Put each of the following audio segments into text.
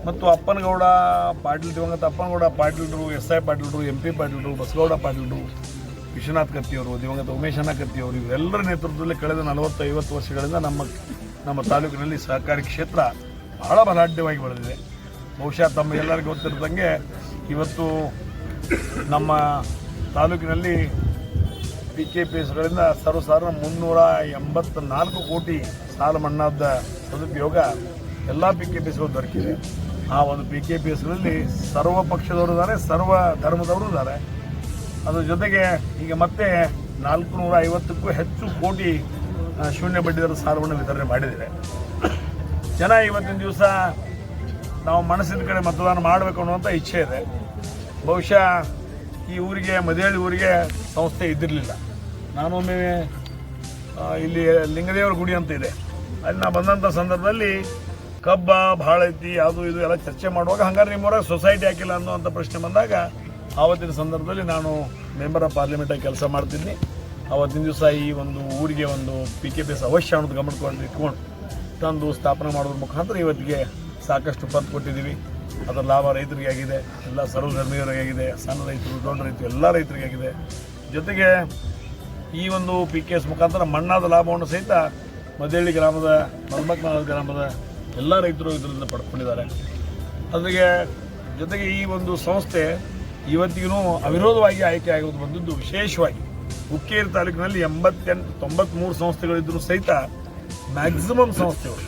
ಮತ್ತು ಅಪ್ಪನಗೌಡ ಪಾಟೀಲ್, ದಿವಂಗತ ಅಪ್ಪನಗೌಡ ಪಾಟೀಲರು, SI ಪಾಟೀಲರು, MP ಪಾಟೀಲರು, ಬಸಗೌಡ ಪಾಟೀಲರು, ವಿಶ್ವನಾಥ್ ಕತ್ತಿಯವರು, ದಿವಂಗತ ಉಮೇಶಣ್ಣ ಕತ್ತಿಯವರು, ಇವರೆಲ್ಲರ ನೇತೃತ್ವದಲ್ಲಿ ಕಳೆದ 40-50 ವರ್ಷಗಳಿಂದ ನಮ್ಮ ತಾಲೂಕಿನಲ್ಲಿ ಸಹಕಾರಿ ಕ್ಷೇತ್ರ ಬಹಳ ಬಲಾಢ್ಯವಾಗಿ ಬೆಳೆದಿದೆ. ಬಹುಶಃ ತಮ್ಮ ಎಲ್ಲರಿಗೂ ಗೊತ್ತಿರದಂಗೆ ಇವತ್ತು ನಮ್ಮ ತಾಲೂಕಿನಲ್ಲಿ PKPSಗಳಿಂದ ಸರ್ವಸಾಧಾರಣ 384 ಕೋಟಿ ಸಾಲ ಮನ್ನಾದ ಸದುಪಯೋಗ ಎಲ್ಲ PKPSಗಳು ದೊರಕಿದೆ. ಆ ಒಂದು PKPSಗಳಲ್ಲಿ ಸರ್ವ ಪಕ್ಷದವರು ಇದ್ದಾರೆ, ಸರ್ವ ಧರ್ಮದವರು ಇದ್ದಾರೆ. ಅದರ ಜೊತೆಗೆ ಈಗ ಮತ್ತೆ 450ಕ್ಕೂ ಹೆಚ್ಚು ಕೋಟಿ ಶೂನ್ಯ ಬಡ್ಡಿದರ ಸಾಲವನ್ನು ವಿತರಣೆ ಮಾಡಿದ್ದೇವೆ. ಜನ ಇವತ್ತಿನ ದಿವಸ ನಾವು ಮನಸ್ಸಿನ ಕಡೆ ಮತದಾನ ಮಾಡಬೇಕು ಅನ್ನುವಂಥ ಇಚ್ಛೆ ಇದೆ. ಬಹುಶಃ ಈ ಊರಿಗೆ ಮದಹಳ್ಳಿ ಊರಿಗೆ ಸಂಸ್ಥೆ ಇದ್ದಿರಲಿಲ್ಲ. ನಾನೊಮ್ಮೆ ಇಲ್ಲಿ ಲಿಂಗದೇವರ ಗುಡಿ ಅಂತ ಇದೆ, ಅಲ್ಲಿ ನಾ ಬಂದಂಥ ಸಂದರ್ಭದಲ್ಲಿ ಕಬ್ಬ ಭಾಳ ಐತಿ ಅದು ಇದು ಎಲ್ಲ ಚರ್ಚೆ ಮಾಡುವಾಗ ಹಂಗಾರೆ ನಿಮ್ಮೂರಾಗ ಸೊಸೈಟಿ ಹಾಕಿಲ್ಲ ಅನ್ನೋವಂಥ ಪ್ರಶ್ನೆ ಬಂದಾಗ ಆವತ್ತಿನ ಸಂದರ್ಭದಲ್ಲಿ ನಾನು ಮೆಂಬರ್ ಆಫ್ ಪಾರ್ಲಿಮೆಂಟಾಗಿ ಕೆಲಸ ಮಾಡ್ತಿದ್ದೀನಿ. ಆವತ್ತಿನ ದಿವಸ ಈ ಒಂದು ಊರಿಗೆ ಒಂದು PKPS ಅವಶ್ಯ ಅನ್ನೋದು ಗಮನಕೊಂಡು ಇಟ್ಕೊಂಡು ತಂದು ಸ್ಥಾಪನೆ ಮಾಡೋದ್ರ ಮುಖಾಂತರ ಇವತ್ತಿಗೆ ಸಾಕಷ್ಟು ಪತ್ತು ಕೊಟ್ಟಿದ್ದೀವಿ. ಅದರ ಲಾಭ ರೈತರಿಗೆ ಆಗಿದೆ, ಎಲ್ಲ ಸರ್ವಧರ್ಮೀಯರಿಗೆ ಆಗಿದೆ, ಸಣ್ಣ ರೈತರು, ದೊಡ್ಡ ರೈತರು, ಎಲ್ಲ ರೈತರಿಗೆ ಆಗಿದೆ. ಜೊತೆಗೆ ಈ ಒಂದು PKS ಮುಖಾಂತರ ಮಣ್ಣಾದ ಲಾಭವನ್ನು ಸಹಿತ ಮದಹಳ್ಳಿ ಗ್ರಾಮದ, ಮಲ್ಮಕ್ನಾಳ ಗ್ರಾಮದ ಎಲ್ಲ ರೈತರು ಇದರಿಂದ ಪಡ್ಕೊಂಡಿದ್ದಾರೆ. ಅದ್ರಿಗೆ ಜೊತೆಗೆ ಈ ಒಂದು ಸಂಸ್ಥೆ ಇವತ್ತಿಗೂ ಅವಿರೋಧವಾಗಿ ಆಯ್ಕೆ ಆಗೋದು ಬಂದಿದ್ದು ವಿಶೇಷವಾಗಿ ಹುಕ್ಕೇರಿ ತಾಲೂಕಿನಲ್ಲಿ 88-93 ಸಂಸ್ಥೆಗಳಿದ್ದರೂ ಸಹಿತ ಮ್ಯಾಕ್ಸಿಮಮ್ ಸಂಸ್ಥೆಗಳು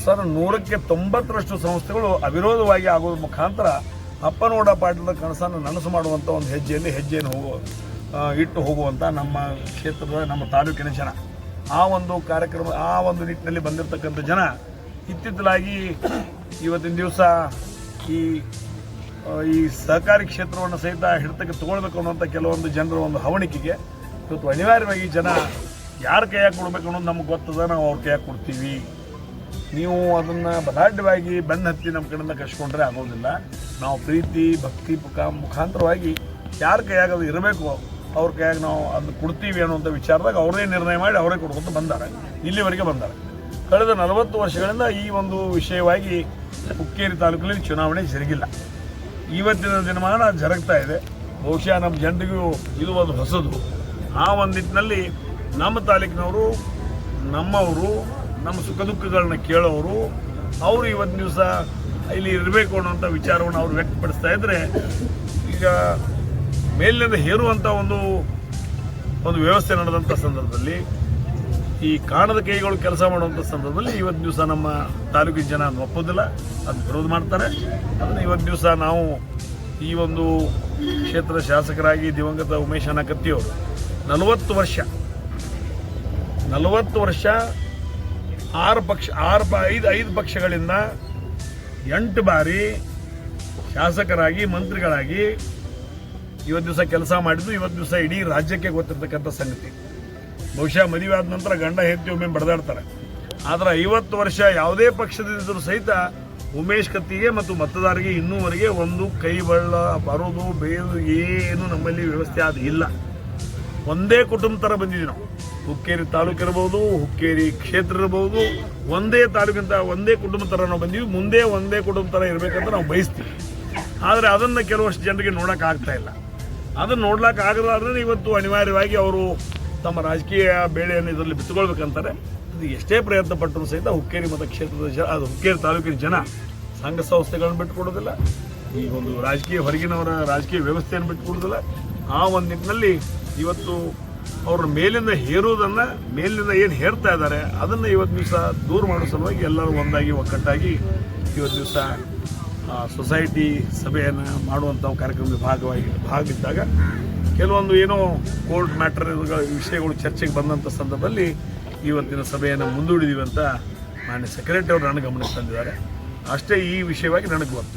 ಸರ್ 100ಕ್ಕೆ 90ರಷ್ಟು ಸಂಸ್ಥೆಗಳು ಅವಿರೋಧವಾಗಿ ಆಗೋದ್ರ ಮುಖಾಂತರ ಅಪ್ಪನಗೌಡ ಪಾಟೀಲರ ಕನಸನ್ನು ನನಸು ಮಾಡುವಂಥ ಒಂದು ಹೆಜ್ಜೆಯನ್ನು ಇಟ್ಟು ಹೋಗುವಂಥ ನಮ್ಮ ಕ್ಷೇತ್ರದ, ನಮ್ಮ ತಾಲೂಕಿನ ಜನ, ಆ ಒಂದು ಕಾರ್ಯಕ್ರಮ, ಆ ಒಂದು ನಿಟ್ಟಿನಲ್ಲಿ ಬಂದಿರತಕ್ಕಂಥ ಜನ ಇತ್ತಿತ್ತಲಾಗಿ ಇವತ್ತಿನ ದಿವಸ ಈ ಸಹಕಾರಿ ಕ್ಷೇತ್ರವನ್ನು ಸಹಿತ ಹಿಡಿತಕ್ಕೆ ತಗೊಳ್ಬೇಕು ಅನ್ನೋಂಥ ಕೆಲವೊಂದು ಜನರ ಒಂದು ಹವಣಿಕೆಗೆ ಇವತ್ತು ಅನಿವಾರ್ಯವಾಗಿ ಜನ ಯಾರ ಕೈಯಾಗಿ ಕೊಡಬೇಕು ಅನ್ನೋದು ನಮ್ಗೆ ಗೊತ್ತದ, ನಾವು ಅವ್ರ ಕೈಯಾಗಿ ಕೊಡ್ತೀವಿ. ನೀವು ಅದನ್ನು ಬಲಾಢ್ಯವಾಗಿ ಬೆನ್ನು ಹತ್ತಿ ನಮ್ಮ ಕಡೆಯಿಂದ ಕರ್ಸ್ಕೊಂಡ್ರೆ ಆಗೋದಿಲ್ಲ. ನಾವು ಪ್ರೀತಿ ಭಕ್ತಿ ಮುಖಾಂತರವಾಗಿ ಯಾರ ಕೈಯಾಗ ಅದು ಇರಬೇಕು ಅವ್ರ ಕೈಯಾಗ ನಾವು ಅದನ್ನು ಕೊಡ್ತೀವಿ ಅನ್ನೋಂಥ ವಿಚಾರದಾಗ ಅವರೇ ನಿರ್ಣಯ ಮಾಡಿ ಅವರೇ ಕೊಡ್ಕೊಂತ ಬಂದಾರೆ, ಇಲ್ಲಿವರೆಗೆ ಬಂದಾರೆ. ಕಳೆದ 40 ವರ್ಷಗಳಿಂದ ಈ ಒಂದು ವಿಷಯವಾಗಿ ಹುಕ್ಕೇರಿ ತಾಲೂಕಿನಲ್ಲಿ ಚುನಾವಣೆ ಜರುಗಿಲ್ಲ. ಇವತ್ತಿನ ದಿನಮಾನ ಜರುಗ್ತಾ ಇದೆ. ಬಹುಶಃ ನಮ್ಮ ಜನರಿಗೂ ಇದು ಒಂದು ಹೊಸದು. ಆ ಒಂದು ನಿಟ್ಟಿನಲ್ಲಿ ನಮ್ಮ ತಾಲೂಕಿನವರು, ನಮ್ಮವರು, ನಮ್ಮ ಸುಖ ದುಃಖಗಳನ್ನ ಕೇಳೋರು, ಅವರು ಇವತ್ತಿನ ದಿವಸ ಇಲ್ಲಿ ಇರಬೇಕು ಅನ್ನೋಂಥ ವಿಚಾರವನ್ನು ಅವರು ವ್ಯಕ್ತಪಡಿಸ್ತಾ ಇದ್ದರೆ, ಈಗ ಮೇಲಿನಿಂದ ಹೇರುವಂಥ ಒಂದು ವ್ಯವಸ್ಥೆ ನಡೆದಂಥ ಸಂದರ್ಭದಲ್ಲಿ, ಈ ಕಾಣದ ಕೈಗಳು ಕೆಲಸ ಮಾಡುವಂಥ ಸಂದರ್ಭದಲ್ಲಿ ಇವತ್ತು ದಿವಸ ನಮ್ಮ ತಾಲೂಕಿನ ಜನ ಅದನ್ನು ಒಪ್ಪೋದಿಲ್ಲ, ಅದು ವಿರೋಧ ಮಾಡ್ತಾರೆ. ಅದನ್ನು ಇವತ್ತು ದಿವಸ ನಾವು ಈ ಒಂದು ಕ್ಷೇತ್ರದ ಶಾಸಕರಾಗಿ ದಿವಂಗತ ಉಮೇಶಣ್ಣ ಕತ್ತಿಯವರು 40 ವರ್ಷ 5 ಪಕ್ಷಗಳಿಂದ 8 ಬಾರಿ ಶಾಸಕರಾಗಿ, ಮಂತ್ರಿಗಳಾಗಿ ಇವತ್ತು ದಿವಸ ಕೆಲಸ ಮಾಡಿದ್ದು ಇವತ್ತು ದಿವಸ ಇಡೀ ರಾಜ್ಯಕ್ಕೆ ಗೊತ್ತಿರ್ತಕ್ಕಂಥ ಸಂಗತಿ. ಬಹುಶಃ ಮದುವೆ ಆದ ನಂತರ ಗಂಡ ಹೆಂಡತಿ ಒಮ್ಮೆ ಬಡದಾಡ್ತಾರೆ. ಆದರೆ 50 ವರ್ಷ ಯಾವುದೇ ಪಕ್ಷದಿದ್ದರೂ ಸಹಿತ ಉಮೇಶ್ ಕತ್ತಿಗೆ ಮತ್ತು ಮತದಾರರಿಗೆ ಇನ್ನೂವರೆಗೆ ಒಂದು ಕೈ ಬಳ್ಳ ಬರೋದು ಬೇಯೋದು ಏನು ನಮ್ಮಲ್ಲಿ ವ್ಯವಸ್ಥೆ ಅದು ಇಲ್ಲ. ಒಂದೇ ಕುಟುಂಬ ಥರ ಬಂದಿದ್ದೀವಿ ನಾವು. ಹುಕ್ಕೇರಿ ತಾಲೂಕು ಇರ್ಬೋದು, ಹುಕ್ಕೇರಿ ಕ್ಷೇತ್ರ ಇರ್ಬೋದು, ಒಂದೇ ತಾಲೂಕಿಂತ ಒಂದೇ ಕುಟುಂಬ ಥರ ನಾವು ಬಂದೀವಿ. ಮುಂದೆ ಒಂದೇ ಕುಟುಂಬ ಥರ ಇರಬೇಕಂತ ನಾವು ಬಯಸ್ತೀವಿ. ಆದರೆ ಅದನ್ನು ಕೆಲವಷ್ಟು ಜನರಿಗೆ ನೋಡೋಕ್ಕಾಗ್ತಾ ಇಲ್ಲ. ಅದನ್ನು ನೋಡ್ಲಿಕ್ಕಾಗಲಾರ್ದ್ರೆ ಇವತ್ತು ಅನಿವಾರ್ಯವಾಗಿ ಅವರು ತಮ್ಮ ರಾಜಕೀಯ ಬೇಳೆಯನ್ನು ಇದರಲ್ಲಿ ಬಿತ್ತುಕೊಳ್ಬೇಕಂತಾರೆ. ಅದು ಎಷ್ಟೇ ಪ್ರಯತ್ನ ಪಟ್ಟರೂ ಸಹಿತ ಹುಕ್ಕೇರಿ ಮತಕ್ಷೇತ್ರದ ಅದು ಹುಕ್ಕೇರಿ ತಾಲೂಕಿನ ಜನ ಸಂಘ ಸಂಸ್ಥೆಗಳನ್ನು ಬಿಟ್ಟುಕೊಡೋದಿಲ್ಲ, ಈ ಒಂದು ರಾಜಕೀಯ ಹೊರಗಿನವರ ರಾಜಕೀಯ ವ್ಯವಸ್ಥೆಯನ್ನು ಬಿಟ್ಟುಕೊಡೋದಿಲ್ಲ. ಆ ಒಂದು ನಿಟ್ಟಿನಲ್ಲಿ ಇವತ್ತು ಅವ್ರ ಮೇಲಿಂದ ಹೇರುವುದನ್ನು, ಮೇಲಿಂದ ಏನು ಹೇರ್ತಾ ಇದ್ದಾರೆ ಅದನ್ನು ಇವತ್ತು ದಿವಸ ದೂರ ಮಾಡೋ ಸಲುವಾಗಿ ಎಲ್ಲರೂ ಒಂದಾಗಿ ಒಕ್ಕಟ್ಟಾಗಿ ಇವತ್ತು ದಿವಸ ಸೊಸೈಟಿ ಸಭೆಯನ್ನು ಮಾಡುವಂಥ ಕಾರ್ಯಕ್ರಮದ ಭಾಗವಿದ್ದಾಗ ಕೆಲವೊಂದು ಏನೋ ಕೋರ್ಟ್ ಮ್ಯಾಟರ್ ವಿಷಯಗಳು ಚರ್ಚೆಗೆ ಬಂದಂಥ ಸಂದರ್ಭದಲ್ಲಿ ಇವತ್ತಿನ ಸಭೆಯನ್ನು ಮುಂದೂಡಿದೀವಿ ಅಂತ ಮಾನ್ಯ ಸೆಕ್ರೆಟರಿ ಅವರು ನನಗೆ ಗಮನಕ್ಕೆ ತಂದಿದ್ದಾರೆ. ಅಷ್ಟೇ ಈ ವಿಷಯವಾಗಿ ನನಗೆ ಗೊತ್ತು.